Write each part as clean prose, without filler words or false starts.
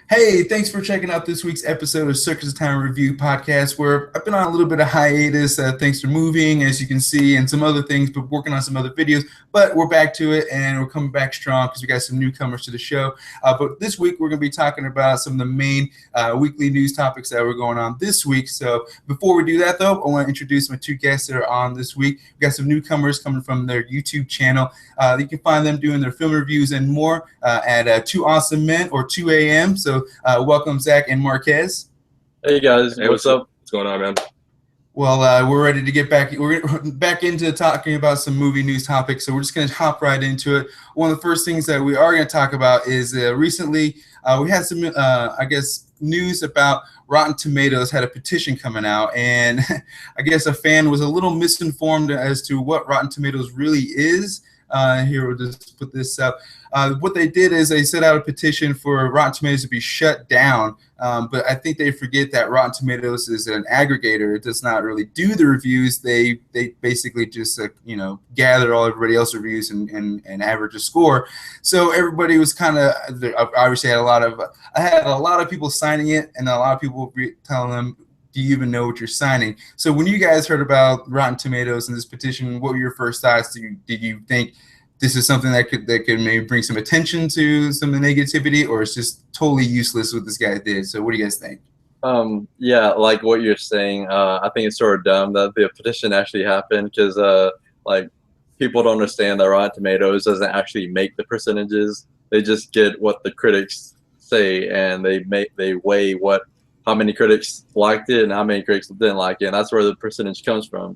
Hey, thanks for checking out this week's episode of Circus Time Review podcast, where I've been on a little bit of hiatus thanks to moving, as you can see, and some other things, but working on some other videos. But we're back to it, and we're coming back strong because we got some newcomers to the show. But this week, we're going to be talking about some of the main weekly news topics that were going on this week. So before we do that, though, I want to introduce my two guests that are on this week. We got some newcomers coming from their YouTube channel. You can find them doing their film reviews and more at 2 Awesome Men or 2 a.m. So welcome, Zach and Marquez. Hey guys, hey, what's up? What's going on, man? Well, we're ready to get back. We're back into talking about some movie news topics. So we're just going to hop right into it. One of the first things that we are going to talk about is recently we had some, I guess, news about Rotten Tomatoes had a petition coming out, and I guess a fan was a little misinformed as to what Rotten Tomatoes really is. Here, we'll just put this up. What they did is they set out a petition for Rotten Tomatoes to be shut down, but I think they forget that Rotten Tomatoes is an aggregator. It does not really do the reviews. They basically just gather all everybody else's reviews and average a score. So everybody was kind of obviously had I had a lot of people signing it, and a lot of people telling them, do you even know what you're signing? So when you guys heard about Rotten Tomatoes and this petition, what were your first thoughts? Did you think this is something that could maybe bring some attention to some of the negativity, or it's just totally useless what this guy did? So what do you guys think? Yeah, like what you're saying, I think it's sort of dumb that the petition actually happened because like people don't understand that Rotten Tomatoes doesn't actually make the percentages. They just get what the critics say, and they weigh how many critics liked it and how many critics didn't like it, and that's where the percentage comes from.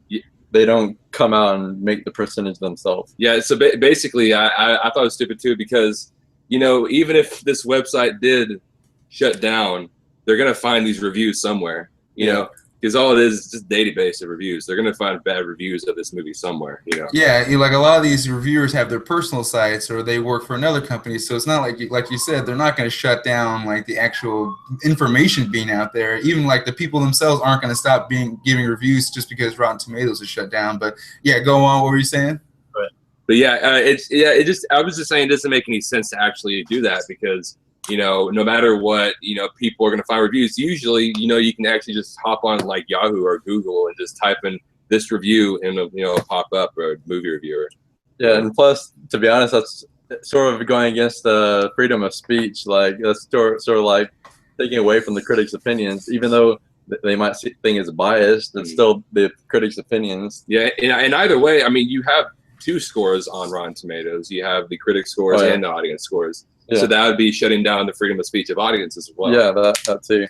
They don't come out and make the percentage themselves. Yeah, so basically, I thought it was stupid too because, even if this website did shut down, they're gonna find these reviews somewhere. Because all it is just a database of reviews. They're gonna find bad reviews of this movie somewhere. Yeah, like a lot of these reviewers have their personal sites or they work for another company, so it's not like you said, they're not going to shut down like the actual information being out there. Even like the people themselves aren't going to stop giving reviews just because Rotten Tomatoes is shut down. But yeah, go on. What were you saying? But yeah, I was just saying it doesn't make any sense to actually do that because no matter what, people are going to find reviews. Usually, you can actually just hop on like Yahoo or Google and just type in this review and it'll pop up, or a movie reviewer. Yeah, and plus, to be honest, that's sort of going against the freedom of speech. Like that's sort of like taking away from the critics' opinions, even though they might think it's biased. It's still the critics' opinions. Yeah, and either way, I mean, you have two scores on Rotten Tomatoes. You have the critic scores and the audience scores. Yeah. So that would be shutting down the freedom of speech of audiences as well. Yeah, that too.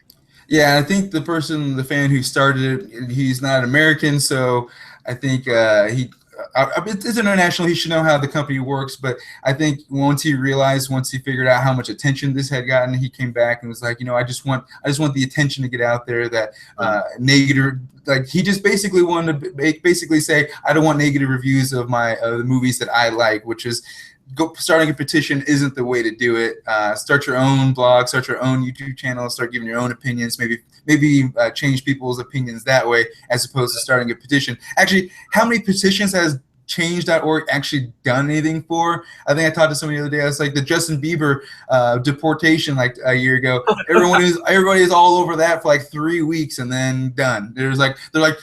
Yeah, I think the fan who started it, he's not American, so I think it's international. He should know how the company works, but I think once he figured out how much attention this had gotten, he came back and was like, I just want the attention to get out there that negative. Like he just basically wanted to say, I don't want negative reviews of the movies that I like, which is. Starting a petition isn't the way to do it. Start your own blog, start your own YouTube channel, start giving your own opinions. Maybe change people's opinions that way, as opposed to starting a petition. Actually, how many petitions has Change.org actually done anything for? I think I talked to somebody the other day. I was like, the Justin Bieber deportation like a year ago. Everybody is all over that for like 3 weeks and then done. They're like,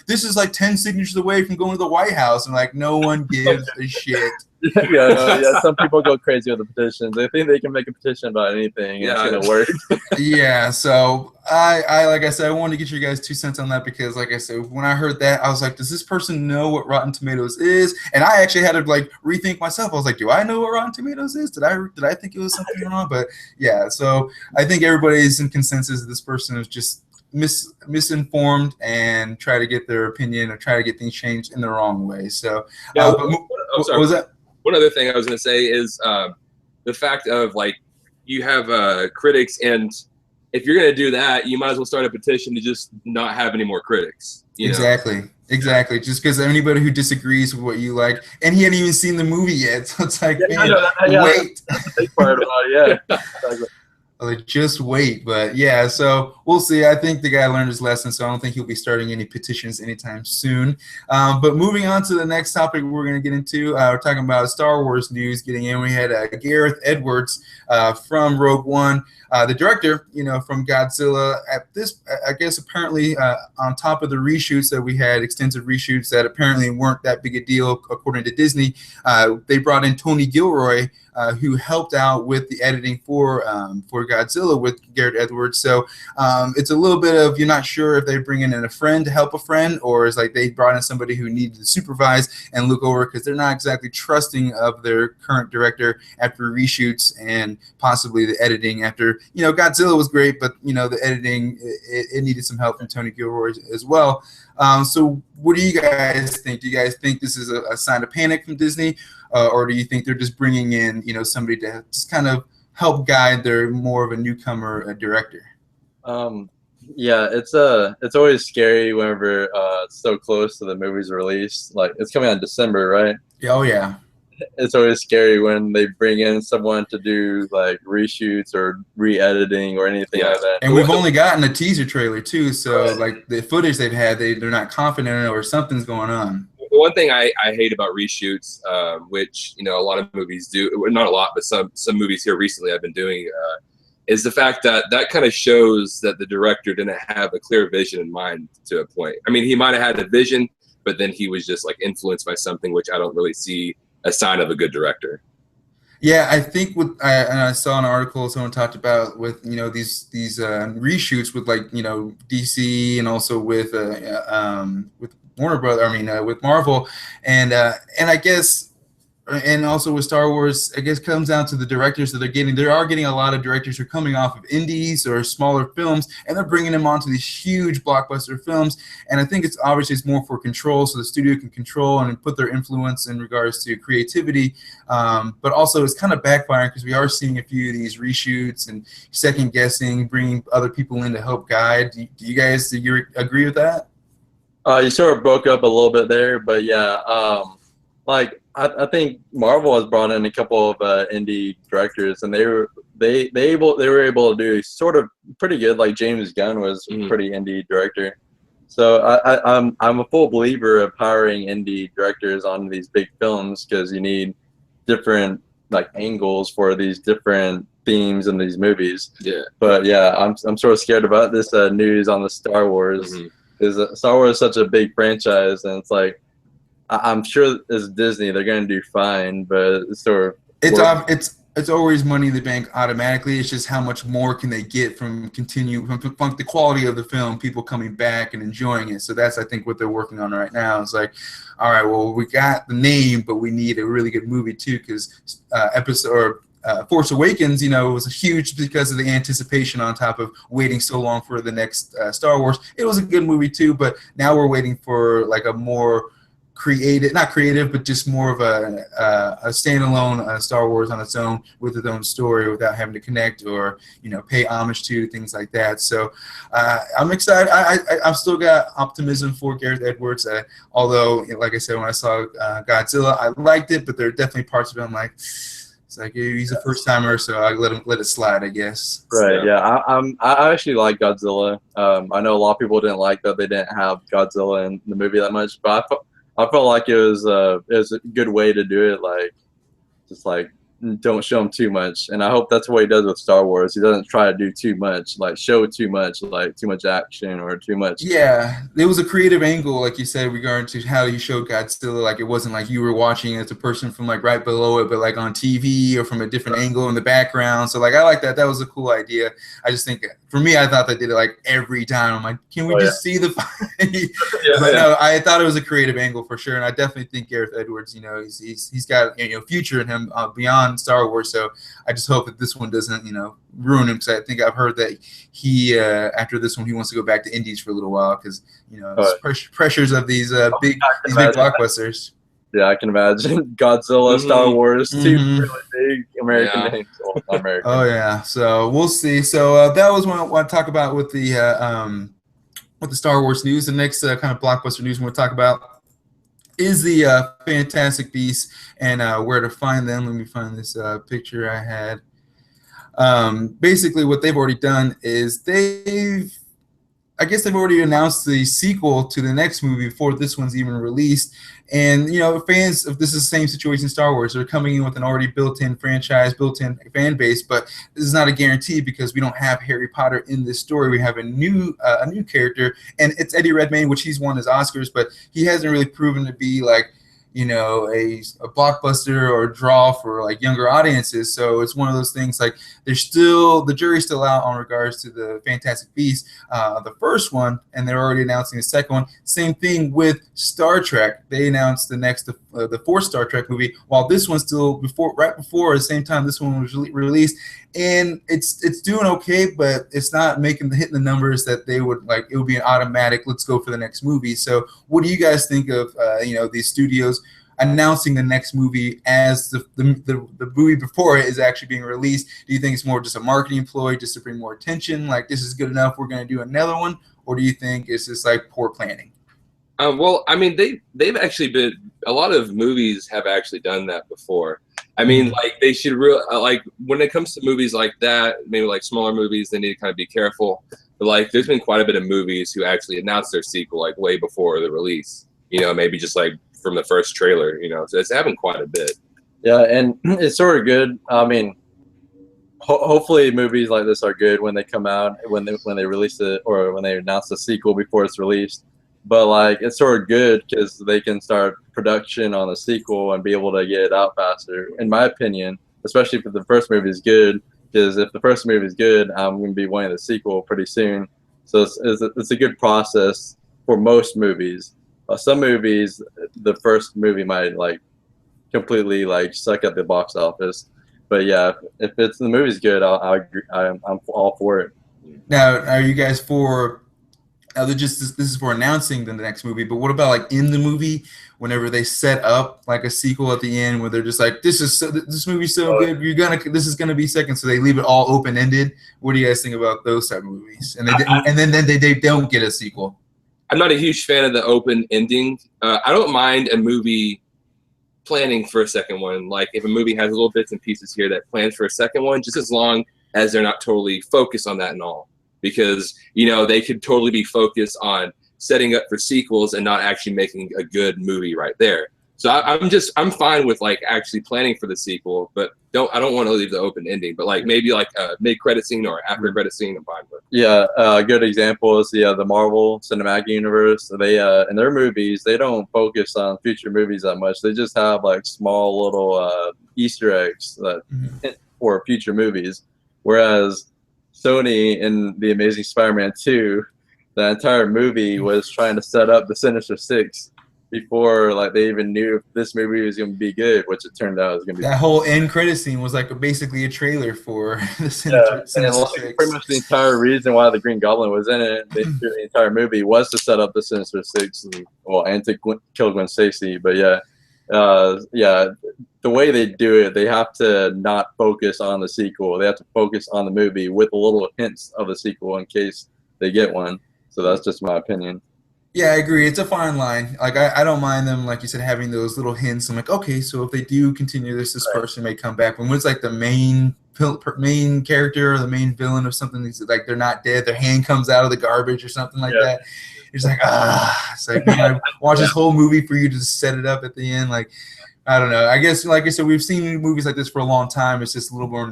this is like 10 signatures away from going to the White House, and like no one gives a shit. Yeah, some people go crazy with the petitions. They think they can make a petition about anything and it's gonna work. Yeah, so I like I said, I wanted to get you guys 2 cents on that because, like I said, when I heard that, I was like, does this person know what Rotten Tomatoes is? And I actually had to like rethink myself. I was like, do I know what Rotten Tomatoes is? Did I think it was something wrong? But yeah, so I think everybody's in consensus that this person is just misinformed and try to get their opinion or try to get things changed in the wrong way. So what was that? One other thing I was going to say is the fact of like you have critics, and if you're going to do that, you might as well start a petition to just not have any more critics. Exactly. Just because anybody who disagrees with what you like, and he hadn't even seen the movie yet, so it's like, wait. That's the big part about it. Yeah. Exactly. Like, just wait. But yeah, so we'll see. I think the guy learned his lesson, so I don't think he'll be starting any petitions anytime soon. But moving on to the next topic we're going to get into, we're talking about Star Wars news getting in. We had Gareth Edwards from Rogue One, the director, from Godzilla. At this, I guess, apparently on top of the reshoots that we had, extensive reshoots that apparently weren't that big a deal according to Disney, they brought in Tony Gilroy, who helped out with the editing for Godzilla with Gareth Edwards. So it's a little bit of, you're not sure if they're bringing in a friend to help a friend, or it's like they brought in somebody who needed to supervise and look over, because they're not exactly trusting of their current director after reshoots and possibly the editing after, Godzilla was great, but, the editing, it needed some help from Tony Gilroy as well. So what do you guys think? Do you guys think this is a sign of panic from Disney? Or do you think they're just bringing in, somebody to just kind of help guide their more of a newcomer director? Yeah, it's always scary whenever it's so close to the movie's release. Like, it's coming out in December, right? Oh yeah. It's always scary when they bring in someone to do like reshoots or re-editing or anything like that. And we've only gotten a teaser trailer too, so like the footage they've had, they're not confident in it, or something's going on. The one thing I hate about reshoots, which a lot of movies do, not a lot, but some movies here recently I've been doing, is the fact that kind of shows that the director didn't have a clear vision in mind to a point. I mean, he might have had a vision, but then he was just like influenced by something, which I don't really see a sign of a good director. Yeah, I think and I saw an article someone talked about with these reshoots with like DC and also with Warner Brothers. I mean with Marvel, and I guess. And also with Star Wars, I guess comes down to the directors that they're getting. They are getting a lot of directors who are coming off of indies or smaller films, and they're bringing them onto these huge blockbuster films. And I think it's more for control, so the studio can control and put their influence in regards to creativity. But also it's kind of backfiring, because we are seeing a few of these reshoots and second guessing, bringing other people in to help guide. Do you guys agree with that? You sort of broke up a little bit there, but yeah, I think Marvel has brought in a couple of indie directors, and they were able to do sort of pretty good. Like James Gunn was a pretty indie director, so I'm a full believer of hiring indie directors on these big films, because you need different like angles for these different themes in these movies. Yeah. But yeah, I'm sort of scared about this news on the Star Wars, because Star Wars is such a big franchise, and it's like, I'm sure as Disney they're going to do fine, but it's sort of it's always money in the bank automatically. It's just how much more can they get from the quality of the film, people coming back and enjoying it. So that's, I think, what they're working on right now. It's like, all right, well, we got the name, but we need a really good movie too, because Force Awakens, was huge because of the anticipation on top of waiting so long for the next Star Wars. It was a good movie too, but now we're waiting for like a more not creative, but just more of a standalone Star Wars on its own, with its own story, without having to connect or pay homage to things like that. So I'm excited. I've still got optimism for Gareth Edwards. Although, like I said, when I saw Godzilla, I liked it, but there are definitely parts of it I'm like, it's like he's a first timer, so I let it slide, I guess. Right. Yeah. I actually like Godzilla. I know a lot of people didn't like that they didn't have Godzilla in the movie that much, but I felt like it was a good way to do it, like just like don't show him too much. And I hope that's what he does with Star Wars. He doesn't try to do too much, like show too much, like too much action or too much. Yeah, it was a creative angle, like you said, regarding to how you showed Godzilla. Like, it wasn't like you were watching as a person from like right below it, but like on TV or from a different angle in the background. So like, I like that. That was a cool idea. I just think, for me, I thought they did it like every time. I'm like, can we just see the fight? No, I thought it was a creative angle for sure. And I definitely think Gareth Edwards, he's got future in him beyond Star Wars. So I just hope that this one doesn't ruin him, because I think I've heard that he after this one he wants to go back to indies for a little while, because pressures of these big blockbusters. Yeah, I can imagine Godzilla, Star Wars, two really big American names. Well, not American. Oh yeah, so we'll see. So that was what I want to talk about with the Star Wars news. The next kind of blockbuster news we'll talk about is the Fantastic Beasts and where to find them. Let me find this picture I had. Basically, what they've already done is I guess they've already announced the sequel to the next movie before this one's even released. And, you know, fans of this is the same situation in Star Wars. They're coming in with an already built-in franchise, built-in fan base, but this is not a guarantee because we don't have Harry Potter in this story. We have a new character, and it's Eddie Redmayne, which he's won his Oscars, but he hasn't really proven to be like, you know, a blockbuster or a draw for like younger audiences. So it's one of those things like the jury's still out on regards to the Fantastic Beasts, the first one, and they're already announcing the second one. Same thing with Star Trek. They announced the fourth Star Trek movie, while this one's still right before the same time this one was released. And it's doing okay, but it's not hitting the numbers that they would like. It would be an automatic, let's go for the next movie. So what do you guys think of you know, these studios announcing the next movie as the movie before it is actually being released? Do you think it's more just a marketing ploy just to bring more attention, like this is good enough, we're going to do another one? Or do you think it's just like poor planning? Well, I mean, they've actually been, a lot of movies have actually done that before. I mean, like they should like when it comes to movies like that, maybe like smaller movies, they need to kind of be careful. But like, there's been quite a bit of movies who actually announced their sequel like way before the release. You know, maybe just like from the first trailer. You know, so it's happened quite a bit. Yeah, and it's sort of good. I mean, hopefully movies like this are good when they come out, when they release it, or when they announce the sequel before it's released. But like, it's sort of good because they can start production on the sequel and be able to get it out faster, in my opinion, especially if the first movie is good. Because if the first movie is good, I'm going to be wanting the sequel pretty soon. So it's a good process for most movies. Some movies, the first movie might like completely like suck at the box office. But yeah, if the movie's good, I agree. I'm all for it. Now, are you guys for? This is for announcing the next movie, but what about like in the movie, whenever they set up like a sequel at the end, where they're just like, this movie's so good, this is gonna be second, so they leave it all open ended. What do you guys think about those type of movies? And they don't get a sequel. I'm not a huge fan of the open ending. I don't mind a movie planning for a second one. Like if a movie has little bits and pieces here that plans for a second one, just as long as they're not totally focused on that and all. Because, you know, they could totally be focused on setting up for sequels and not actually making a good movie right there. So I'm fine with like actually planning for the sequel, but I don't want to leave the open ending. But like maybe like a mid-credit scene or after credit scene, I'm fine with. Yeah, a good example is the Marvel Cinematic Universe. They in their movies, they don't focus on future movies that much. They just have like small little Easter eggs that for future movies, whereas Sony in The Amazing Spider-Man 2, the entire movie was trying to set up the Sinister Six before like they even knew if this movie was going to be good, which it turned out it was going to be. That whole end credit scene was like basically a trailer for the Sinister Six. Pretty much the entire reason why the Green Goblin was in it, the entire movie, was to set up the Sinister Six and to kill Gwen Stacy. But yeah, the way they do it, they have to not focus on the sequel. They have to focus on the movie with a little hints of a sequel in case they get one. So that's just my opinion. Yeah, I agree. It's a fine line. Like I don't mind them, like you said, having those little hints. I'm like, okay, so if they do continue this person may come back. But when it's like the main character or the main villain of something, like they're not dead, their hand comes out of the garbage or something like that. It's like, it's like, man, I watch this whole movie for you to set it up at the end. Like, I don't know. I guess, like I said, we've seen movies like this for a long time. It's just a little more,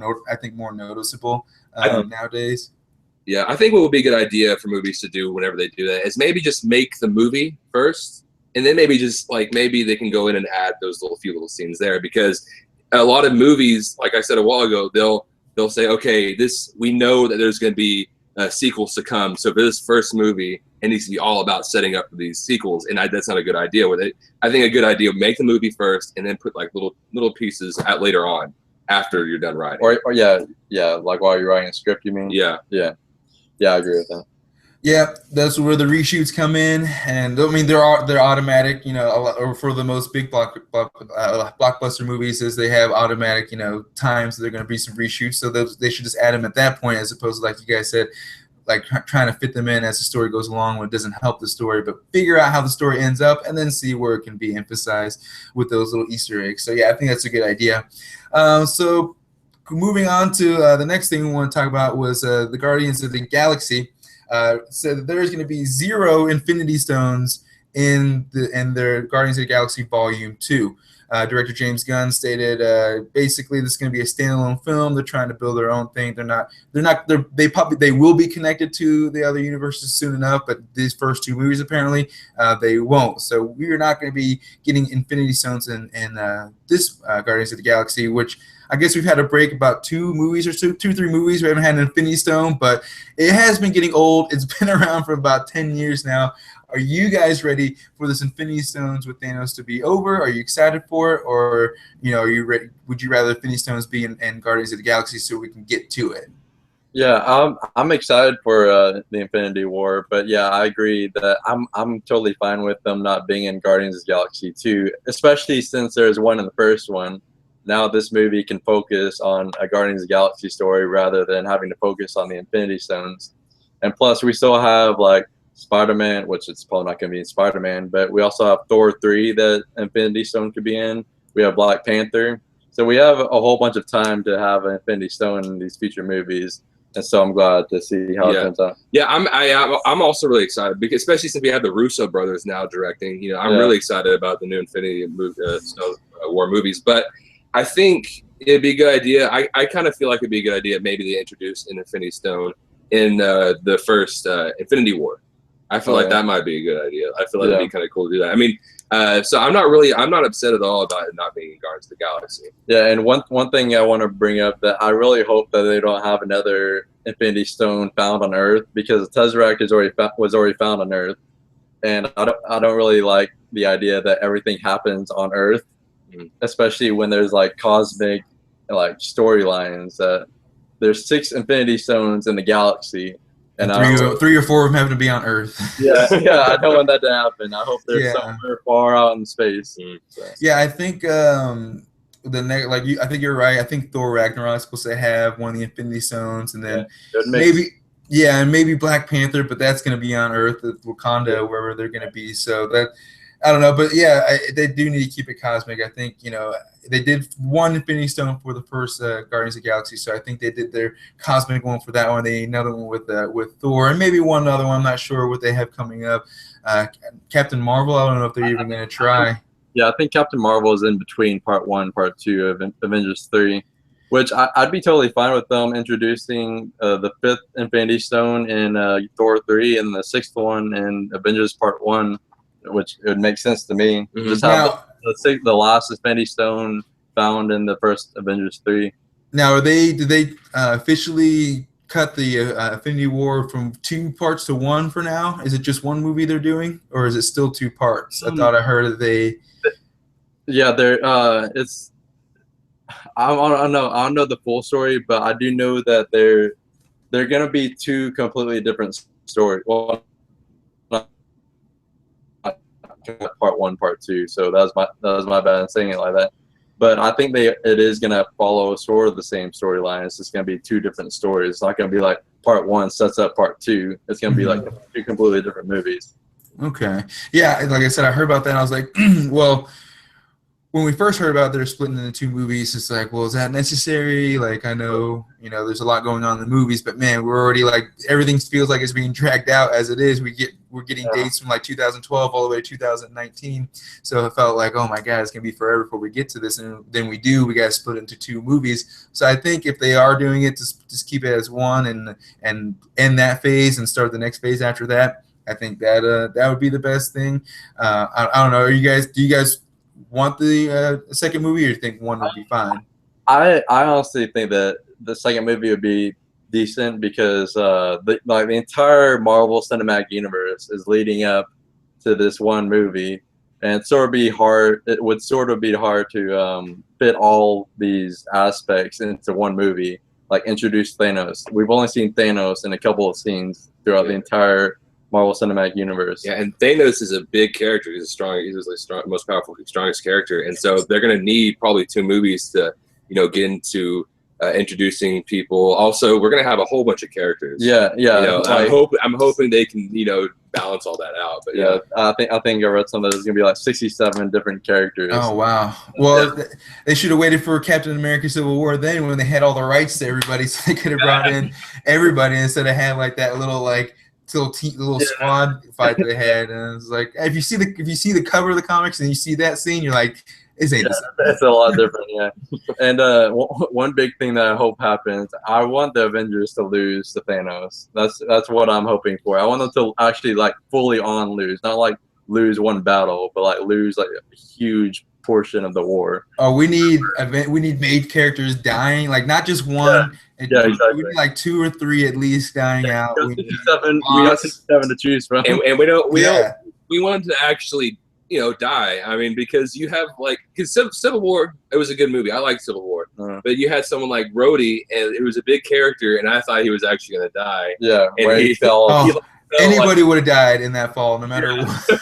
more noticeable nowadays. Yeah, I think what would be a good idea for movies to do whenever they do that is maybe just make the movie first, and then maybe just like maybe they can go in and add those few little scenes there, because a lot of movies, like I said a while ago, they'll say, okay, we know that there's going to be sequels to come, so for this first movie, it needs to be all about setting up for these sequels, and that's not a good idea with it. I think a good idea would make the movie first, and then put like little pieces at later on after you're done writing. Or like while you're writing a script, you mean? Yeah, I agree with that. Yeah, that's where the reshoots come in, and I mean they're automatic. You know, or for the most big blockbuster movies, is they have automatic times that they're going to be some reshoots. So they should just add them at that point, as opposed to, like you guys said, like trying to fit them in as the story goes along when it doesn't help the story. But figure out how the story ends up, and then see where it can be emphasized with those little Easter eggs. So yeah, I think that's a good idea. So moving on to the next thing we want to talk about was the Guardians of the Galaxy. Said that there's going to be 0 Infinity Stones in their Guardians of the Galaxy Volume 2. Director James Gunn stated basically this is going to be a standalone film. They're trying to build their own thing. They will be connected to the other universes soon enough, but these first 2 movies apparently they won't. So we are not going to be getting Infinity Stones in this Guardians of the Galaxy, which I guess we've had a break about 2 movies or 3 movies. We haven't had an Infinity Stone, but it has been getting old. It's been around for about 10 years now. Are you guys ready for this Infinity Stones with Thanos to be over? Are you excited for it, or are you ready? Would you rather Infinity Stones be in Guardians of the Galaxy so we can get to it? Yeah, I'm excited for the Infinity War, but yeah, I agree that I'm totally fine with them not being in Guardians of the Galaxy 2, especially since there's one in the first one. Now this movie can focus on a Guardians of the Galaxy story rather than having to focus on the Infinity Stones. And plus, we still have like Spider-Man, which it's probably not going to be in Spider-Man, but we also have Thor 3 that Infinity Stone could be in. We have Black Panther. So we have a whole bunch of time to have an Infinity Stone in these future movies. And so I'm glad to see how it turns out. Yeah, I'm also really excited, because especially since we have the Russo brothers now directing. I'm really excited about the new Infinity War movies. But I think it'd be a good idea. I kind of feel like it'd be a good idea maybe they introduce an Infinity Stone in the first Infinity War. I feel like that might be a good idea. I feel like it'd be kind of cool to do that. I mean, so I'm not upset at all about it not being in Guardians of the Galaxy. Yeah, and one thing I want to bring up, that I really hope that they don't have another Infinity Stone found on Earth, because the Tesseract was already found on Earth, and I don't really like the idea that everything happens on Earth, especially when there's like cosmic like storylines. There's 6 Infinity Stones in the galaxy. And 3 or 4 of them having to be on Earth. Yeah, I don't want that to happen. I hope they're somewhere far out in space. So. Yeah, I think I think you're right. I think Thor Ragnarok is supposed to have one of the Infinity Stones, and then maybe Black Panther, but that's going to be on Earth, Wakanda, wherever they're going to be. So that, I don't know, but yeah, they do need to keep it cosmic. I think they did one Infinity Stone for the first Guardians of the Galaxy, so I think they did their cosmic one for that one. They need another one with Thor, and maybe one other one. I'm not sure what they have coming up. Captain Marvel, I don't know if they're even going to try. Yeah, I think Captain Marvel is in between Part 1 and Part 2 of Avengers 3, which I'd be totally fine with them introducing the 5th Infinity Stone in Thor 3 and the 6th one in Avengers Part 1, which would make sense to me. Just have the last Infinity Stone found in the first Avengers 3. Now, did they officially cut the Infinity War from 2 parts to 1 for now? Is it just 1 movie they're doing, or is it still 2 parts? I thought I heard that they. Yeah, it's. I don't know the full story, but I do know that they're gonna be 2 completely different stories. Well, Part 1, Part 2. So that was my bad in saying it like that. But I think it is gonna follow sort of the same storyline. It's just gonna be 2 different stories. It's not gonna be like Part 1 sets up Part 2. It's gonna be like 2 completely different movies. Okay. Yeah, like I said, I heard about that. And I was like, well, when we first heard about they're splitting into 2 movies, it's like, well, is that necessary? Like, I know, there's a lot going on in the movies, but man, we're already like, everything feels like it's being dragged out as it is. We're getting dates from like 2012 all the way to 2019. So it felt like, oh my God, it's gonna be forever before we get to this. And then we got to split into 2 movies. So I think if they are doing it, just keep it as 1 and end that phase and start the next phase after that. I think that would be the best thing. I don't know. Do you guys want the second movie, or you think 1 would be fine? I honestly think that the second movie would be decent, because the entire Marvel Cinematic Universe is leading up to this 1 movie, and it would sort of be hard to fit all these aspects into 1 movie. Like, introduce Thanos. We've only seen Thanos in a couple of scenes throughout the entire Marvel Cinematic Universe. Yeah, and Thanos is a big character. He's the most powerful, strongest character, and so they're gonna need probably 2 movies to, get into introducing people. Also, we're gonna have a whole bunch of characters. Yeah. You know, I'm hoping they can, you know, balance all that out. But yeah, I think I read something that's gonna be like 67 different characters. Oh wow! Well, they should have waited for Captain America: Civil War then, when they had all the rights to everybody, so they could have brought in everybody instead of having like that little little squad fight they had. And it's like, if you see the cover of the comics and you see that scene, you're like, this ain't the same. It's a lot different, yeah. And one big thing that I hope happens, I want the Avengers to lose to Thanos. That's what I'm hoping for. I want them to actually like fully on lose, not like lose one battle, but like lose like a huge portion of the war. Oh, we need main characters dying, like not just one. Yeah, exactly. We need like 2 or 3 at least dying out. We got 67 to choose from, and we want them to actually, you know, die. I mean, because you have like, because Civil War, it was a good movie. I like Civil War, but you had someone like Rhodey, and it was a big character, and I thought he was actually gonna die. Yeah, and where he fell. Anybody would have died in that fall, no matter what.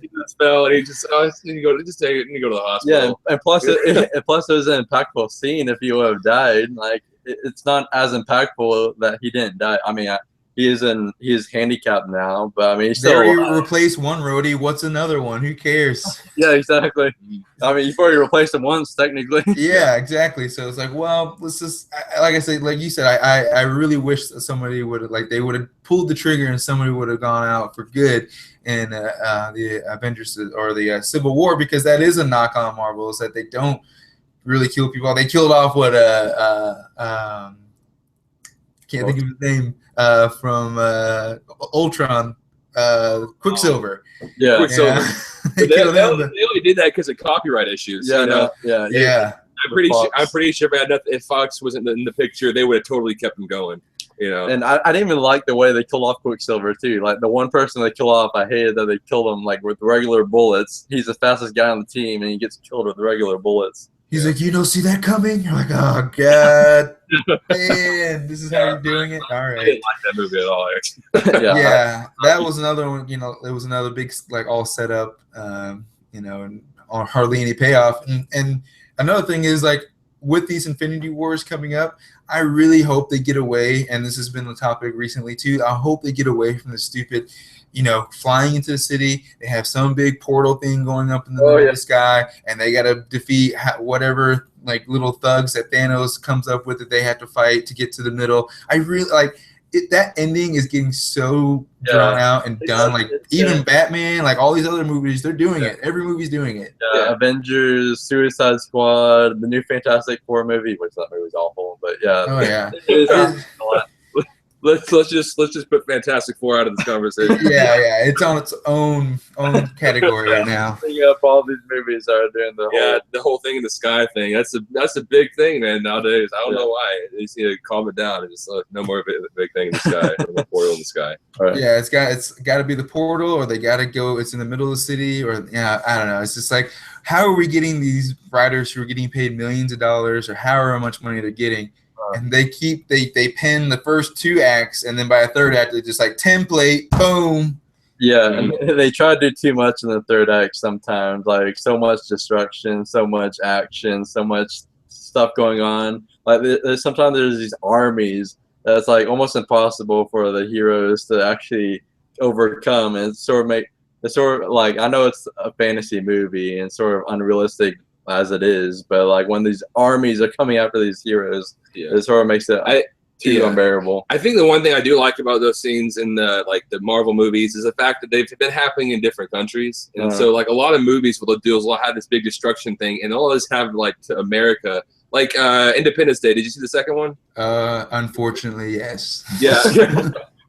He just fell, and he just need to go to the hospital. Yeah, and plus it was an impactful scene. If he would have died, like it's not as impactful that he didn't die. I mean, he is handicapped now, but I mean, he's still already replaced one Rhodey. What's another one? Who cares? Yeah, exactly. I mean, you've already replaced him once, technically. Yeah, exactly. So it's like, well, let's just, like I said, like you said, I really wish that somebody would have, like, they would have pulled the trigger and somebody would have gone out for good in the Avengers or the Civil War, because that is a knock on Marvel, is that they don't really kill people. They killed off can't think of his name. From Ultron, Quicksilver. Yeah, Quicksilver. They only did that because of copyright issues. Yeah, you know? Yeah. I'm pretty sure if Fox wasn't in the picture, they would have totally kept him going. You know. And I didn't even like the way they killed off Quicksilver too. Like the one person they killed off, I hated that they killed him like with regular bullets. He's the fastest guy on the team, and he gets killed with regular bullets. He's like, you don't see that coming? You're like, oh, God. Man, this is how you're doing it? All right. I didn't like that movie at all, actually. Yeah, that was another one, you know, it was another big, like, all set up, you know, and hardly any payoff. And another thing is, like, with these Infinity Wars coming up, I really hope they get away, and this has been the topic recently, too. I hope they get away from the stupid, you know, flying into the city. They have some big portal thing going up in the middle of the sky, and they got to defeat whatever like little thugs that Thanos comes up with that they have to fight to get to the middle. I really like it. That ending is getting so drawn out and done. Like even Batman, like all these other movies, they're doing it. Every movie's doing it. Avengers, Suicide Squad, the new Fantastic Four movie, which that movie's awful, but yeah. Oh yeah. Let's just put Fantastic Four out of this conversation. Yeah, it's on its own category right now. All these movies are doing the whole thing in the sky thing. That's a big thing, man. Nowadays, I don't know why. They just need to calm it down and just no more of a big thing in the sky, no portal in the sky. Right. Yeah, it's got to be the portal, or they got to go. It's in the middle of the city, or I don't know. It's just like, how are we getting these writers who are getting paid millions of dollars, or however much money they're getting? And they pen the first 2 acts, and then by a third act, they just like template, boom. Yeah, and they try to do too much in the third act sometimes. Like so much destruction, so much action, so much stuff going on. Like sometimes there's these armies that's like almost impossible for the heroes to actually overcome, and it's sort of like, I know it's a fantasy movie and sort of unrealistic as it is, but like when these armies are coming after these heroes, it sort of makes it too unbearable. I think the one thing I do like about those scenes in the Marvel movies is the fact that they've been happening in different countries, and so like a lot of movies will have this big destruction thing, and they'll always have like to America, like Independence Day. Did you see the second one? Unfortunately, yes. Yeah.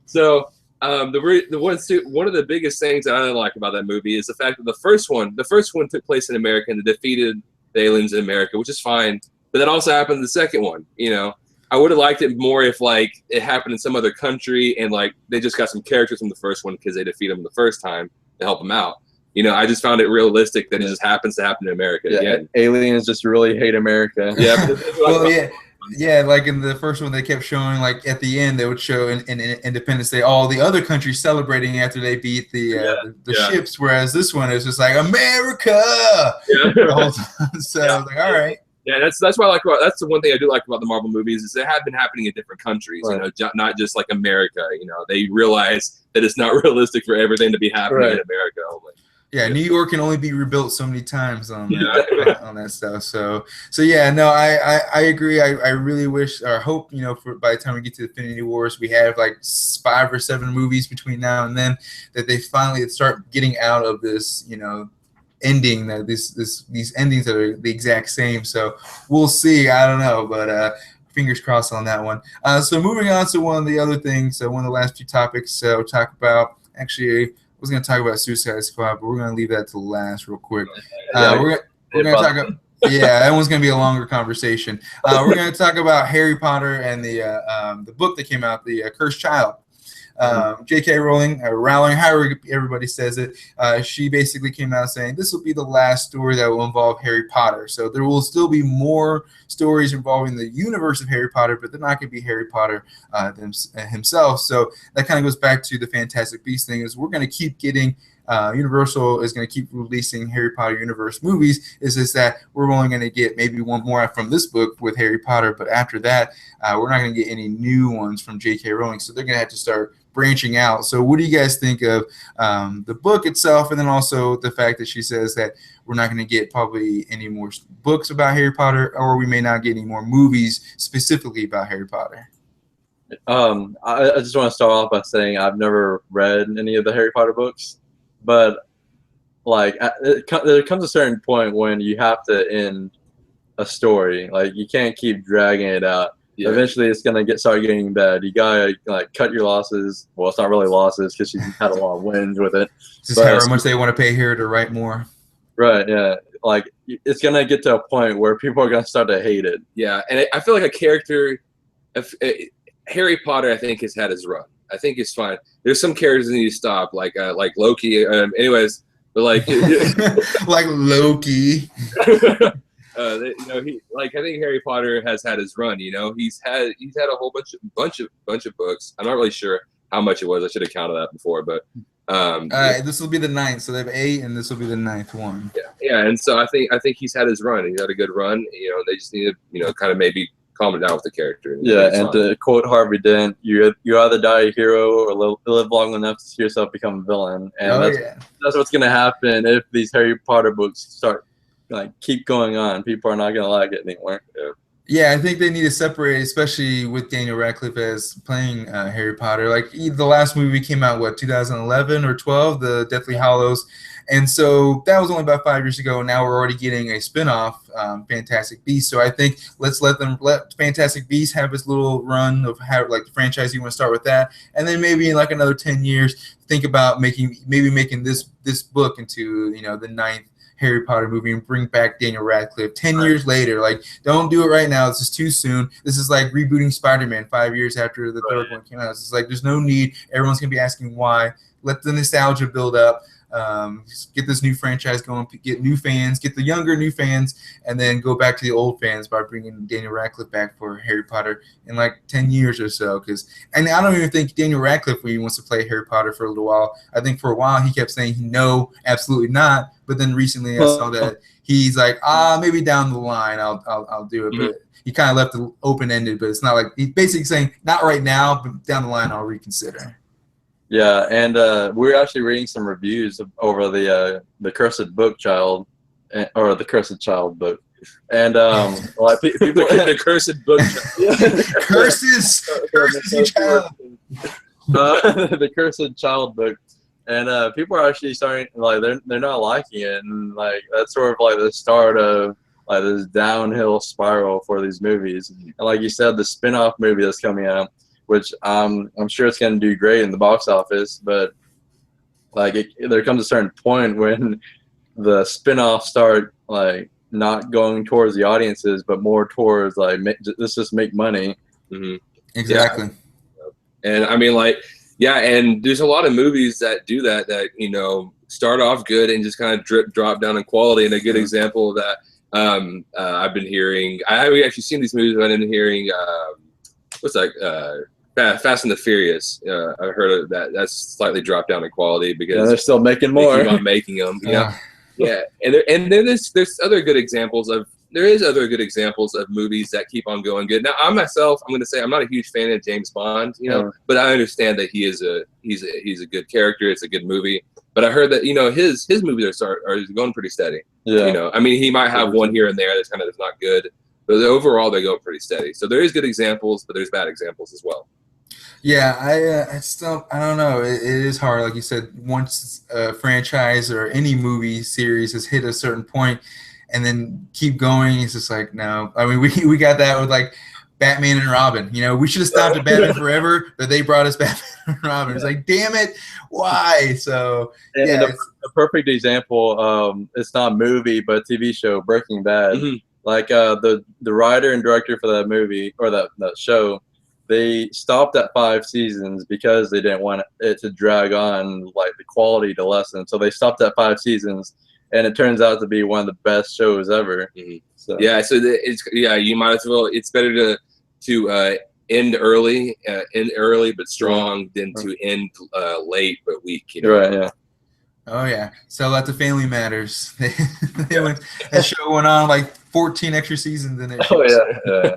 So one of the biggest things that I like about that movie is the fact that the first one took place in America and they defeated the aliens in America, which is fine. But that also happened in the second one. You know, I would have liked it more if like it happened in some other country and like they just got some characters from the first one because they defeated them the first time to help them out. You know, I just found it realistic that it just happens to happen in America again. Aliens just really hate America. Yeah. Yeah, like in the first one, they kept showing, like at the end, they would show in Independence Day all the other countries celebrating after they beat the ships, whereas this one is just like America. Yeah. So I was like, all right. Yeah, that's what I like about. That's the one thing I do like about the Marvel movies is they have been happening in different countries. Right. You know, not just like America. You know, they realize that it's not realistic for everything to be happening in America only. Yeah, New York can only be rebuilt so many times on on that stuff. So yeah, no, I agree. I really wish or hope, you know, for by the time we get to Infinity Wars, we have like 5 or 7 movies between now and then that they finally start getting out of this, you know, ending that these endings that are the exact same. So we'll see. I don't know, but fingers crossed on that one. So moving on to one of the other things, one of the last few topics we'll talk about. Actually, I was going to talk about Suicide Squad, but we're going to leave that to last real quick. We're going to talk about, yeah, that one's going to be a longer conversation. We're going to talk about Harry Potter and the book that came out, The Cursed Child. J.K. Rowling, however everybody says it, she basically came out saying this will be the last story that will involve Harry Potter. So there will still be more stories involving the universe of Harry Potter, but they're not going to be Harry Potter himself. So that kind of goes back to the Fantastic Beasts thing, is we're going to keep getting Universal is going to keep releasing Harry Potter universe movies. Is just that we're only going to get maybe one more from this book with Harry Potter, but after that, we're not going to get any new ones from J.K. Rowling. So they're going to have to start branching out. So what do you guys think of the book itself, and then also the fact that she says that we're not going to get probably any more books about Harry Potter, or we may not get any more movies specifically about Harry Potter? I just want to start off by saying I've never read any of the Harry Potter books, but like there comes a certain point when you have to end a story. Like you can't keep dragging it out. Yeah. Eventually, it's gonna start getting bad. You gotta like cut your losses. Well, it's not really losses because she's had a lot of wins with it. Just how much they want to pay her to write more. Right. Yeah. Like it's gonna get to a point where people are gonna start to hate it. Yeah, and I feel like a character, Harry Potter, I think has had his run. I think it's fine. There's some characters that need to stop, like Loki. Anyways, but like like Loki. You know, I think Harry Potter has had his run. You know, he's had a whole bunch of books. I'm not really sure how much it was. I should have counted that before, but this will be the 9th. So they have 8, and this will be the 9th one. Yeah, and so I think he's had his run. He's had a good run. You know, they just need to kind of maybe calm it down with the character. And to quote Harvey Dent, you either die a hero or live long enough to see yourself become a villain, and that's what's gonna happen if these Harry Potter books start. Like keep going on, people are not gonna like it anymore. Yeah, I think they need to separate, especially with Daniel Radcliffe as playing Harry Potter. Like the last movie came out, 2011 or 12, the Deathly Hallows, and so that was only about 5 years ago. And now we're already getting a spinoff, Fantastic Beasts. So I think let's let Fantastic Beasts have its little run of how like the franchise. You want to start with that, and then maybe in like another 10 years, think about making this book into the 9th Harry Potter movie and bring back Daniel Radcliffe 10 years later. Like, don't do it right now. This is too soon. This is like rebooting Spider-Man 5 years after the third one came out. It's like there's no need. Everyone's going to be asking why. Let the nostalgia build up. Get this new franchise going, get new fans, get the younger new fans, and then go back to the old fans by bringing Daniel Radcliffe back for Harry Potter in like 10 years or so. And I don't even think Daniel Radcliffe really wants to play Harry Potter for a little while. I think for a while he kept saying no, absolutely not. But then recently I saw that he's like, maybe down the line I'll do it. Mm-hmm. But he kind of left it open-ended. But it's not like he's basically saying not right now, but down the line I'll reconsider. Yeah, and we were actually reading some reviews over the Cursed Book Child, or the Cursed Child book, and like people the Cursed Book Child. curses child. The Cursed Child book, and people are actually starting like they're not liking it, and like that's sort of like the start of like this downhill spiral for these movies. And like you said, the spin-off movie that's coming out, which I'm sure it's going to do great in the box office, but like there comes a certain point when the spin-offs start like not going towards the audiences, but more towards like let's just make money. Mm-hmm. Exactly. Yeah. And I mean, like, yeah, and there's a lot of movies that do that start off good and just kind of drop down in quality. And a good example of that I've been hearing, I haven't actually seen these movies, but I've been hearing what's that? Fast and the Furious. I heard of that. That's slightly dropped down in quality because they're still making more. They keep on making them. Yeah. And then there's other good examples of there is other good examples of movies that keep on going good. Now, I'm going to say I'm not a huge fan of James Bond, but I understand that he's a good character. It's a good movie. But I heard that his movies are going pretty steady. Yeah. I mean, he might have one here and there that's kind of not good, but overall they go pretty steady. So there is good examples, but there's bad examples as well. Yeah, I don't know. It is hard, like you said. Once a franchise or any movie series has hit a certain point, and then keep going, it's just like no. I mean, we got that with like Batman and Robin. We should have stopped at Batman Forever, but they brought us Batman and Robin. It's like, damn it, why? So yeah, a perfect example. It's not a movie, but a TV show, Breaking Bad. Mm-hmm. Like the writer and director for that movie or that show. They stopped at 5 seasons because they didn't want it to drag on, like the quality to lessen. So they stopped at 5 seasons, and it turns out to be one of the best shows ever. Mm-hmm. So. Yeah, so you might as well. It's better to end early but strong than to end late but weak. Right? Yeah. Oh yeah. So let the family matters. That show went on like 14 extra seasons than it. Oh yeah.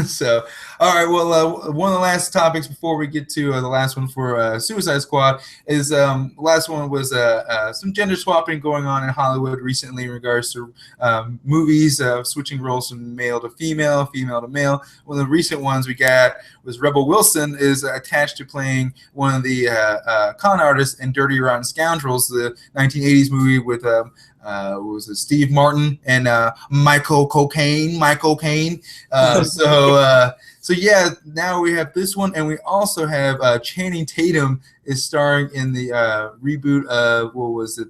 So, all right. Well, one of the last topics before we get to the last one for Suicide Squad is last one was some gender swapping going on in Hollywood recently in regards to movies switching roles from male to female, female to male. One of the recent ones we got was Rebel Wilson is attached to playing one of the con artists in Dirty Rotten Scoundrels, the 1980s movie with was it Steve Martin and Michael Caine. So yeah, now we have this one, and we also have Channing Tatum is starring in the reboot of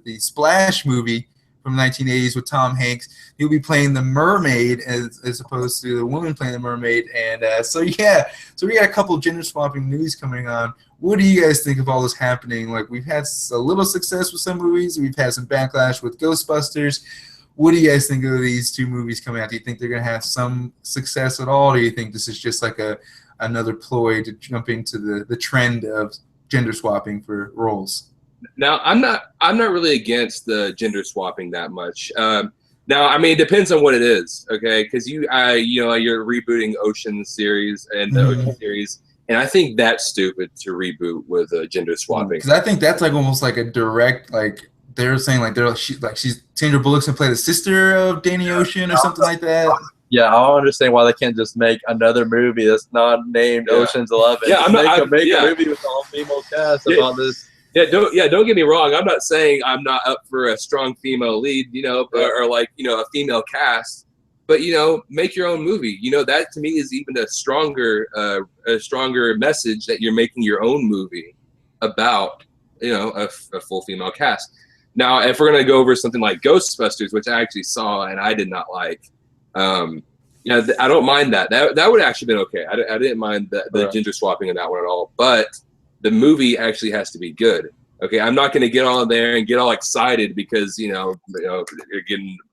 the Splash movie from the 1980s with Tom Hanks. He'll be playing the mermaid as opposed to the woman playing the mermaid. And so we got a couple of gender swapping news coming on. What do you guys think of all this happening? Like, we've had a little success with some movies. We've had some backlash with Ghostbusters. What do you guys think of these two movies coming out? Do you think they're going to have some success at all? Or do you think this is just like another ploy to jump into the trend of gender swapping for roles? Now, I'm not really against the gender swapping that much. Now, I mean, it depends on what it is, okay? Because you're rebooting Ocean series and the Ocean series, and I think that's stupid to reboot with gender swapping. Because I think that's like almost like a direct, like they're saying she's Sandra Bullock's gonna play the sister of Danny Ocean or something like that. Yeah, I don't understand why they can't just make another movie that's not named Ocean's 11. Yeah, make a movie with all female cast about this. Yeah, don't get me wrong. I'm not saying I'm not up for a strong female lead, or like a female cast, but make your own movie. That to me is even a stronger message that you're making your own movie about a full female cast. Now, if we're gonna go over something like Ghostbusters, which I actually saw and I did not like, I don't mind that. That would have actually been okay. I didn't mind the gender swapping in that one at all, but the movie actually has to be good. Okay, I'm not going to get all in there and get all excited because you're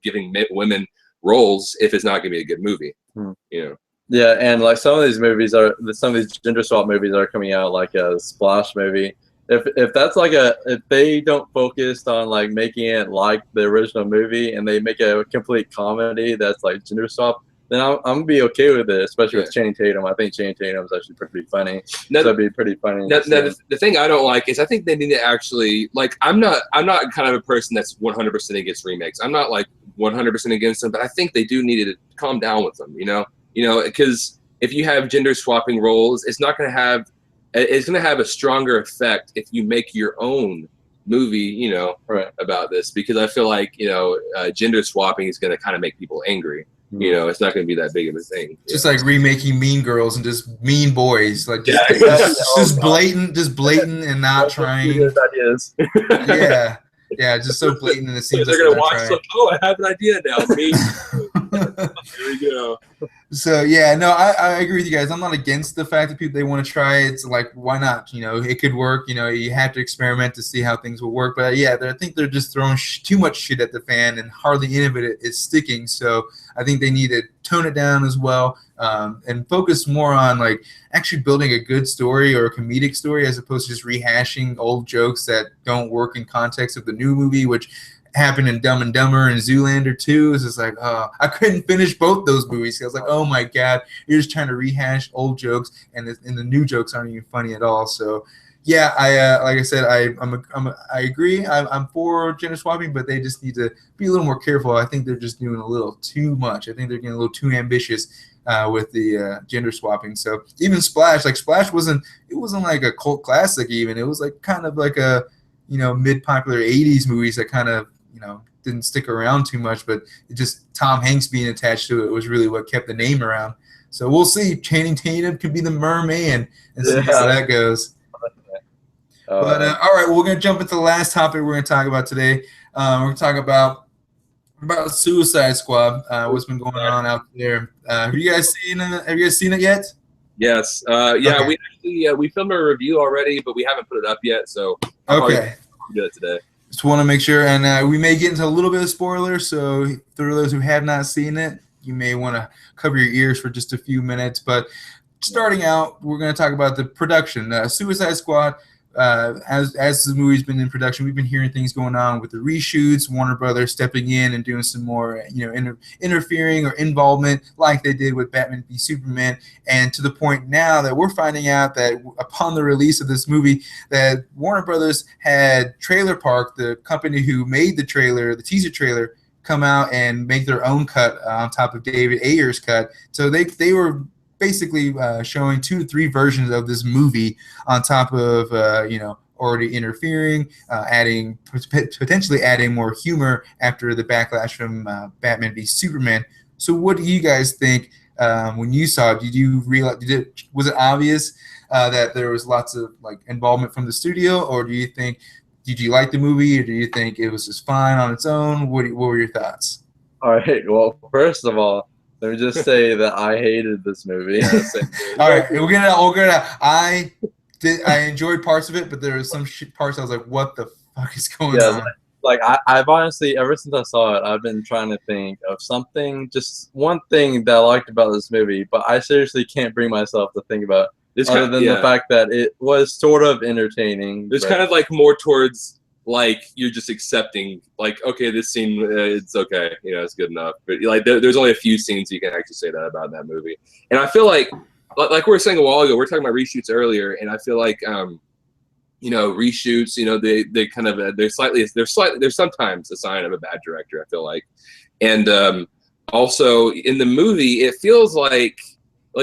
giving women roles if it's not going to be a good movie. Yeah, and like some of these gender swap movies are coming out, like a Splash movie. If that's like if they don't focus on like making it like the original movie and they make a complete comedy that's like gender swap, then I'm gonna be okay with it, especially with Channing Tatum. I think Channing Tatum is actually pretty funny. That'd be pretty funny. The thing I don't like is I think they need to actually I'm not kind of a person that's 100% against remakes. I'm not like 100% against them, but I think they do need to calm down with them. Because if you have gender swapping roles, it's going to have a stronger effect if you make your own movie, about this. Because I feel like gender swapping is going to kind of make people angry. It's not going to be that big of a thing. Just like remaking Mean Girls and just Mean Boys, like just blatant and not trying. Ideas. Yeah, just so blatant and it seems they're going to watch. Like, I have an idea now. Me. There we go. So yeah, no, I agree with you guys. I'm not against the fact that they want to try it. It's like, why not? It could work. You have to experiment to see how things will work. But yeah, I think they're just throwing too much shit at the fan, and hardly any of it is sticking. So I think they need to tone it down as well, and focus more on like actually building a good story or a comedic story as opposed to just rehashing old jokes that don't work in context of the new movie, which happened in Dumb and Dumber and Zoolander too. It's just like, I couldn't finish both those movies. I was like, oh my god, you're just trying to rehash old jokes, and the new jokes aren't even funny at all. So yeah, like I said, I agree. I'm for gender swapping, but they just need to be a little more careful. I think they're just doing a little too much. I think they're getting a little too ambitious with the gender swapping. So even Splash wasn't like a cult classic. Even it was like kind of like a mid-popular '80s movies that kind of didn't stick around too much, but it just Tom Hanks being attached to it was really what kept the name around. So we'll see. Channing Tatum could be the merman and see how that goes. But all right, we're gonna jump into the last topic we're gonna talk about today. We're gonna talk about Suicide Squad. What's been going on out there? Have you guys seen it yet? Yes. Yeah. Okay. We filmed a review already, but we haven't put it up yet. So okay, we'll do it today. Just want to make sure, and we may get into a little bit of spoilers. So for those who have not seen it, you may want to cover your ears for just a few minutes. But starting out, we're going to talk about the production. Suicide Squad. As the movie's been in production, we've been hearing things going on with the reshoots, Warner Brothers stepping in and doing some more, interfering or involvement like they did with Batman v Superman, and to the point now that we're finding out that upon the release of this movie, that Warner Brothers had Trailer Park, the company who made the teaser trailer, come out and make their own cut on top of David Ayer's cut. So they were basically showing 2 to 3 versions of this movie on top of already interfering, potentially adding more humor after the backlash from Batman v Superman. So what do you guys think when you saw it? Did you realize? Was it obvious that there was lots of involvement from the studio, or did you like the movie, or do you think it was just fine on its own? What were your thoughts? All right. Well, first of all, let me just say that I hated this movie. All right, we're gonna. I enjoyed parts of it, but there were some parts I was like, "What the fuck is going on?" I've honestly, ever since I saw it, I've been trying to think of something, just one thing that I liked about this movie, but I seriously can't bring myself to think about it, other than the fact that it was sort of entertaining. There's kind of more towards. You're just accepting, okay, this scene, it's okay, it's good enough. But there's only a few scenes you can actually say that about in that movie. And I feel like we were saying a while ago, we're talking about reshoots earlier, and I feel like, reshoots, they kind of they're sometimes a sign of a bad director. I feel like, and also in the movie, it feels like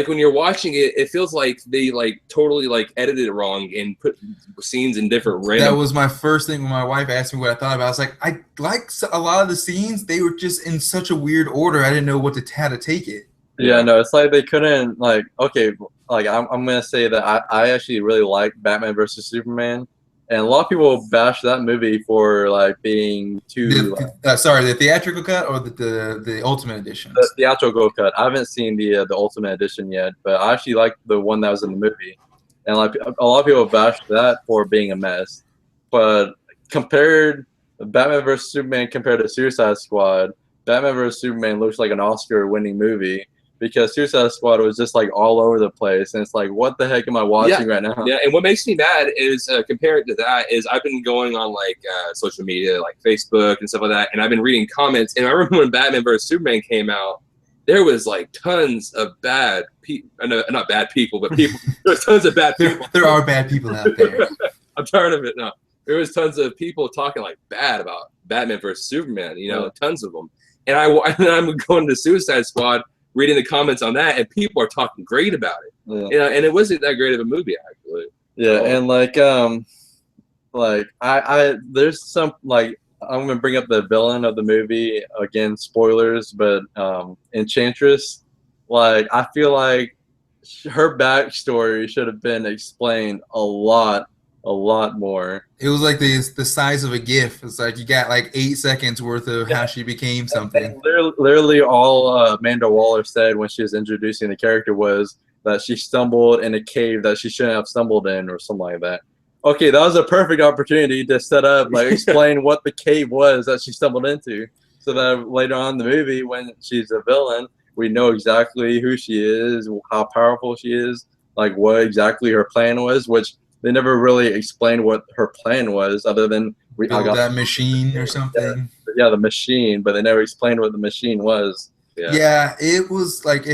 when you're watching it, it feels like they totally edited it wrong and put scenes in different random. That was my first thing when my wife asked me what I thought about. I was like, I like a lot of the scenes. They were just in such a weird order. I didn't know how to take it. Yeah, no, it's like they couldn't okay. I'm gonna say that I actually really like Batman versus Superman. And a lot of people bash that movie for being too. The theatrical cut or the Ultimate Edition? The theatrical cut. I haven't seen the Ultimate Edition yet, but I actually like the one that was in the movie. And a lot of people bash that for being a mess. But compared Batman vs Superman compared to Suicide Squad, Batman vs Superman looks like an Oscar-winning movie. Because Suicide Squad was just all over the place, and it's what the heck am I watching right now? Yeah, and what makes me mad is compared to that is I've been going on social media, Facebook and stuff like that, and I've been reading comments. And I remember when Batman vs Superman came out, there was tons of bad people, not bad people, but people. There was tons of bad people. There are bad people out there. I'm tired of it now. There was tons of people talking bad about Batman vs Superman. Tons of them. And I'm going to Suicide Squad, reading the comments on that, and people are talking great about it. Yeah. And it wasn't that great of a movie, actually. Yeah, and there's some I'm gonna bring up the villain of the movie again, spoilers, but Enchantress, I feel like her backstory should have been explained a lot more. It was the size of a GIF. It's you got 8 seconds worth of how she became something. And literally all Amanda Waller said when she was introducing the character was that she stumbled in a cave that she shouldn't have stumbled in or something like that. Okay, that was a perfect opportunity to set up, explain what the cave was that she stumbled into, so that later on in the movie when she's a villain, we know exactly who she is, how powerful she is, what exactly her plan was, which they never really explained what her plan was, other than build that machine or something. the machine, but they never explained what the machine was. Yeah, it was like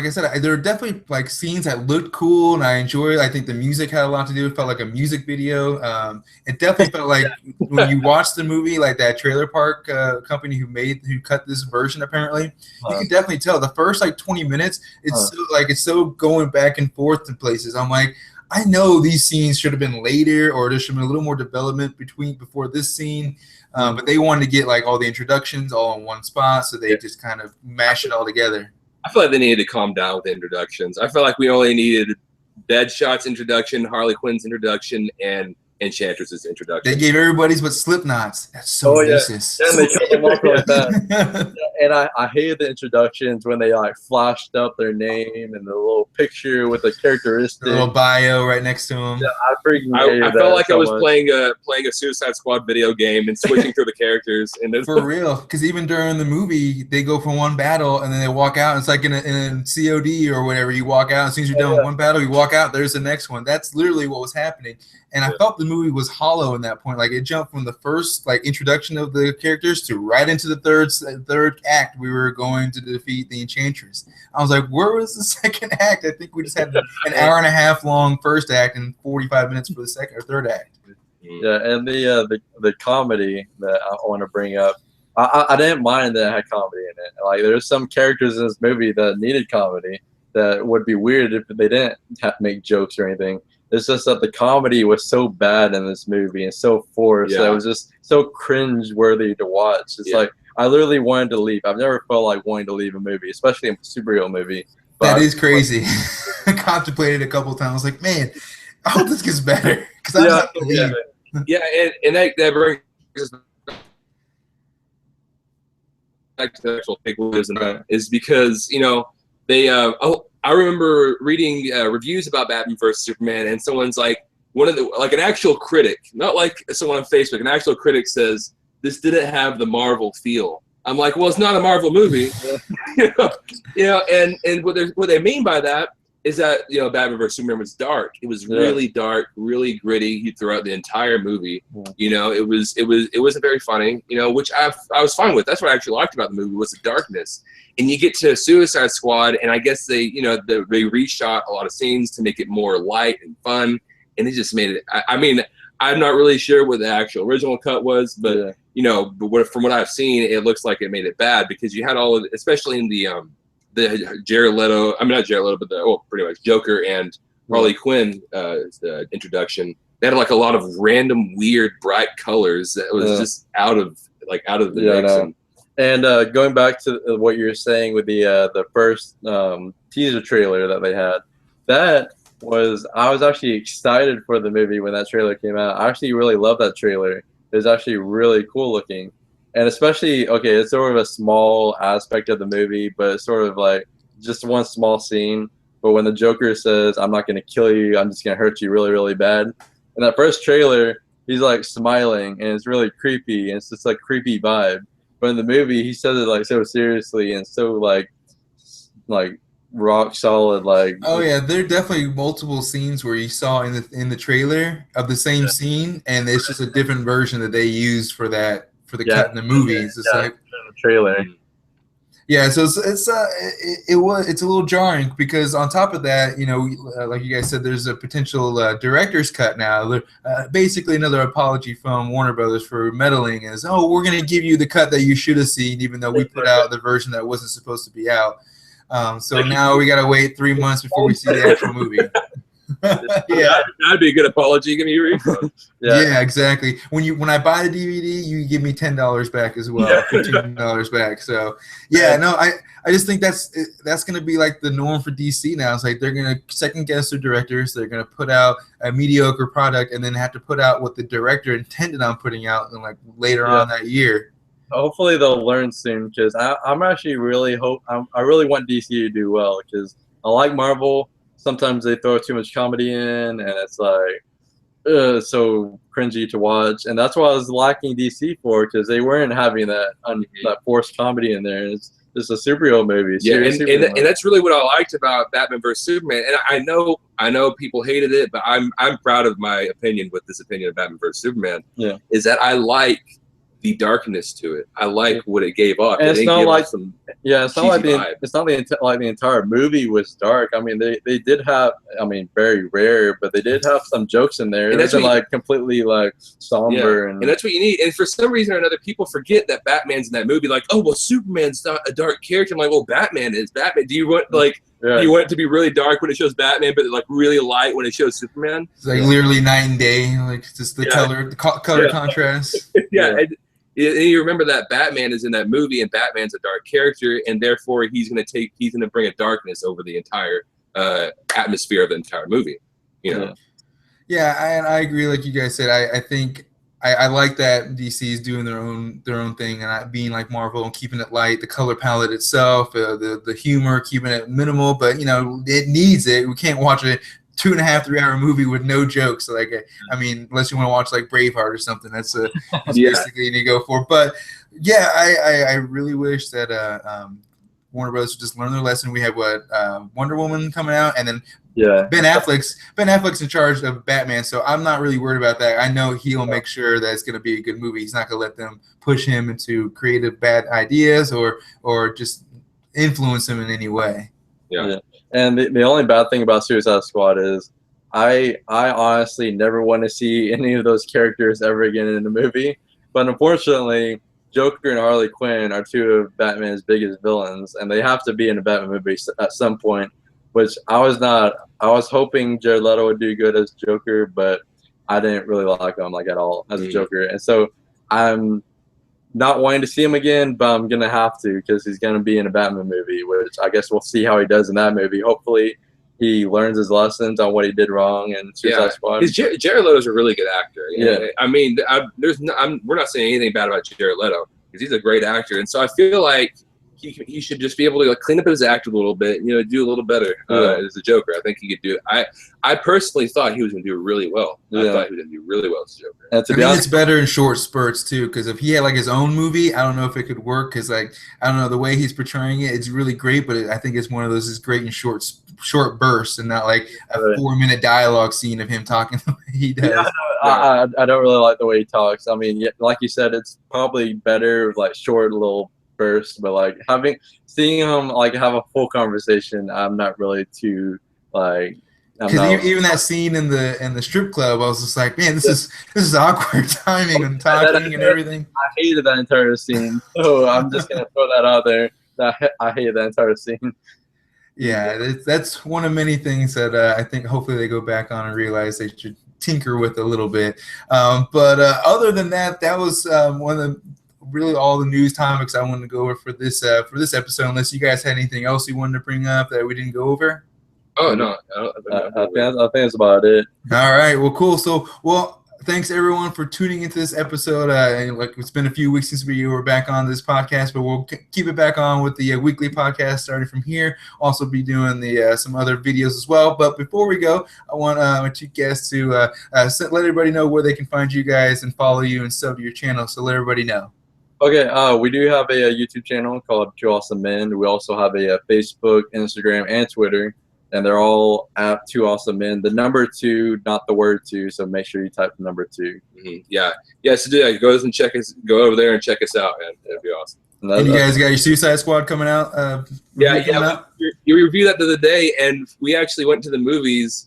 I said, there were definitely like scenes that looked cool and I enjoyed. I think the music had a lot to do. It felt like a music video. It definitely felt like when you watch the movie, like that trailer park company who cut this version, apparently, you can definitely tell the first like 20 minutes, it's so going back and forth in places. I'm like, I know these scenes should have been later, or there should have been a little more development before this scene. But they wanted to get like all the introductions all in one spot, so they just kind of mash it all together. I feel like they needed to calm down with the introductions. I feel like we only needed Deadshot's introduction, Harley Quinn's introduction, and Enchantress's introduction. They gave everybody's but Slipknot's. That's so racist. Yeah, and they cut them off like that. And I hated the introductions when they like flashed up their name and the little picture with the characteristic, the little bio right next to them. Yeah, I felt like I was playing a Suicide Squad video game and switching through the characters. And for real, because even during the movie, they go from one battle and then they walk out. And it's like in COD or whatever. You walk out, as soon as you're done with one battle, you walk out. There's the next one. That's literally what was happening. And I felt the movie was hollow in that point. Like it jumped from the first like introduction of the characters to right into the third act. We were going to defeat the Enchantress. I was like, where was the second act? I think we just had an hour and a half long first act and 45 minutes for the second or third act. Yeah, and the comedy that I want to bring up, I didn't mind that it had comedy in it. Like there's some characters in this movie that needed comedy that would be weird if they didn't have to make jokes or anything. It's just that the comedy was so bad in this movie and so forced that it was just so cringe-worthy to watch. It's like I literally wanted to leave. I've never felt like wanting to leave a movie, especially a superhero movie. That is crazy. I contemplated a couple of times. I was like, man, I hope this gets better because I like to leave. And that brings us back to the actual takeaways, is because they I remember reading reviews about Batman vs Superman, and someone's like, an actual critic, not like someone on Facebook, an actual critic says this didn't have the Marvel feel. I'm like, well, it's not a Marvel movie, and what they mean by that is that Batman vs Superman was dark. It was really dark, really gritty throughout the entire movie. It wasn't very funny, which I was fine with. That's what I actually liked about the movie, was the darkness. And you get to Suicide Squad, and I guess they reshot a lot of scenes to make it more light and fun, and it just made it. I mean, I'm not really sure what the actual original cut was, but from what I've seen, it looks like it made it bad because you had all of, especially in the Jared Leto, not Jared Leto, but pretty much Joker and Harley Quinn introduction. They had like a lot of random, weird, bright colors that was just out of the mix. And going back to what you were saying with the first teaser trailer that they had, I was actually excited for the movie when that trailer came out. I actually really loved that trailer. It was actually really cool looking. And especially, it's sort of a small aspect of the movie, but it's sort of like just one small scene. But when the Joker says, I'm not going to kill you, I'm just going to hurt you really, really bad. In that first trailer, he's like smiling, and it's really creepy, and it's just like creepy vibe. But in the movie, he says it like so seriously and so like rock solid. Like, oh yeah, there are definitely multiple scenes where you saw in the trailer of the same scene, and it's just a different version that they used for the cut in the movie. It's just like the trailer. Yeah, so it's a little jarring because on top of that, like you guys said, there's a potential director's cut now. Basically, another apology from Warner Brothers for meddling is, we're going to give you the cut that you should have seen, even though we put out the version that wasn't supposed to be out. So now we got to wait 3 months before we see the actual movie. Yeah, that'd be a good apology. Give me a refund. Yeah, exactly. When I buy the DVD, you give me $10 back as well, $15 back. So I just think that's going to be like the norm for DC now. It's like they're going to second guess their directors. They're going to put out a mediocre product and then have to put out what the director intended on putting out in like later on that year. Hopefully they'll learn soon because I'm actually I really want DC to do well because I like Marvel. Sometimes they throw too much comedy in, and it's like so cringy to watch. And that's what I was lacking DC for because they weren't having that forced comedy in there. It's just a superhero movie. And that's really what I liked about Batman vs Superman. And I know people hated it, but I'm proud of my opinion with this opinion of Batman vs Superman. Yeah, is that I like the darkness to it. I like what it gave off. And it it's didn't not give like off some it's not like cheesy vibe. the entire movie was dark. I mean, they did have, I mean, very rare, but they did have some jokes in there. And It that's wasn't what like completely like somber and that's what you need. And for some reason or another, people forget that Batman's in that movie. Like, oh well, Superman's not a dark character. I'm like, well, Batman is Batman. Do you want like? Yeah. You want it to be really dark when it shows Batman, but like really light when it shows Superman. It's like literally night and day, like just the color contrast. And you remember that Batman is in that movie, and Batman's a dark character, and therefore he's gonna bring a darkness over the entire atmosphere of the entire movie. You know. Yeah, I agree. Like you guys said, I think I like that DC is doing their own thing and not being like Marvel and keeping it light. The color palette itself, the humor, keeping it minimal, but you know it needs it. We can't watch a 2.5, 3 hour movie with no jokes. Like, I mean, unless you want to watch like Braveheart or something, that's basically you need to go for. But yeah, I really wish that Warner Bros. Just learn their lesson. We have Wonder Woman coming out, and then Ben Affleck's in charge of Batman, so I'm not really worried about that. I know he'll make sure that it's going to be a good movie. He's not going to let them push him into creative bad ideas or just influence him in any way. Yeah. And the only bad thing about Suicide Squad is I honestly never want to see any of those characters ever again in the movie. But unfortunately, Joker and Harley Quinn are two of Batman's biggest villains, and they have to be in a Batman movie at some point. Which I was hoping Jared Leto would do good as Joker, but I didn't really like him like at all as a Joker. And so I'm not wanting to see him again, but I'm gonna have to because he's gonna be in a Batman movie, which I guess we'll see how he does in that movie. Hopefully, he learns his lessons on what he did wrong in Suicide Squad. Jared Leto's a really good actor. Yeah, I mean, we're not saying anything bad about Jared Leto because he's a great actor, and so I feel like he should just be able to like clean up his act a little bit, you know, do a little better as a Joker. I think he could do it. I personally thought he was going to do really well. I thought he was going to do really well as a Joker. And to be honest, it's better in short spurts too, because if he had like his own movie, I don't know if it could work. Because like I don't know, the way he's portraying it, it's really great, but I think it's one of those is great in short bursts and not like a 4-minute dialogue scene of him talking the way he does. Yeah, I don't really like the way he talks. I mean, like you said, it's probably better with like short little burst, but like seeing him like have a full conversation, I'm not really too like. Because even that scene in the strip club, I was just like, man, this is awkward timing and talking and everything. I hated that entire scene. So I'm just gonna throw that out there. I hated that entire scene. Yeah, that's one of many things that I think hopefully they go back on and realize they should tinker with a little bit. But other than that, that was one of the really all the news topics I wanted to go over for this episode. Unless you guys had anything else you wanted to bring up that we didn't go over. Oh no, I think that's about it. All right, well, cool. So, thanks everyone for tuning into this episode. Like it's been a few weeks since we were back on this podcast, but we'll keep it back on with the weekly podcast starting from here. Also be doing the some other videos as well. But before we go, I want my two guests to let everybody know where they can find you guys and follow you and sub to your channel. So let everybody know. Okay, we do have a YouTube channel called Two Awesome Men. We also have a Facebook, Instagram, and Twitter. And they're all at Two Awesome Men. The number 2, not the word 2. So make sure you type the number 2. Yeah. So go over there and check us out, man. It'd be awesome. And you guys got your Suicide Squad coming out? We reviewed that the other day, and we actually went to the movies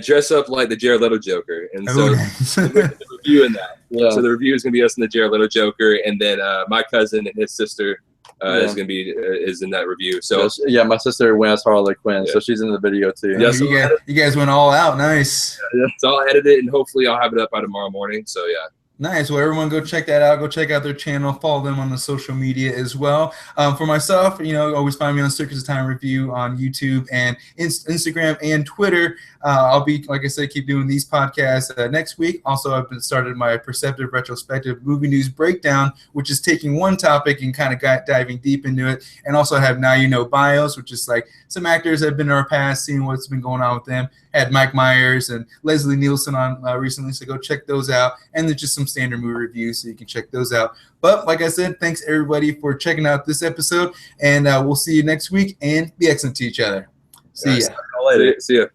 dressed up like the Jared Leto Joker, and so we're reviewing that. Yeah. So the review is gonna be us and the Jared Leto Joker, and then my cousin and his sister. Is gonna be in that review. So my sister went as Harley Quinn, so she's in the video too. Yeah, so you guys went all out. Nice. So I'll edit it and hopefully I'll have it up by tomorrow morning. So yeah. Nice. Well, everyone go check that out. Go check out their channel. Follow them on the social media as well. For myself, always find me on Circus of Time Review on YouTube and Instagram and Twitter. I'll be, like I said, keep doing these podcasts next week. Also, I've started my Perceptive Retrospective Movie News Breakdown, which is taking one topic and kind of diving deep into it. And also I have Now You Know Bios, which is like some actors that have been in our past, seeing what's been going on with them. Had Mike Myers and Leslie Nielsen on recently, so go check those out. And there's just some standard movie reviews, so you can check those out. But like I said, thanks everybody for checking out this episode, and we'll see you next week. And be excellent to each other. See ya. See ya.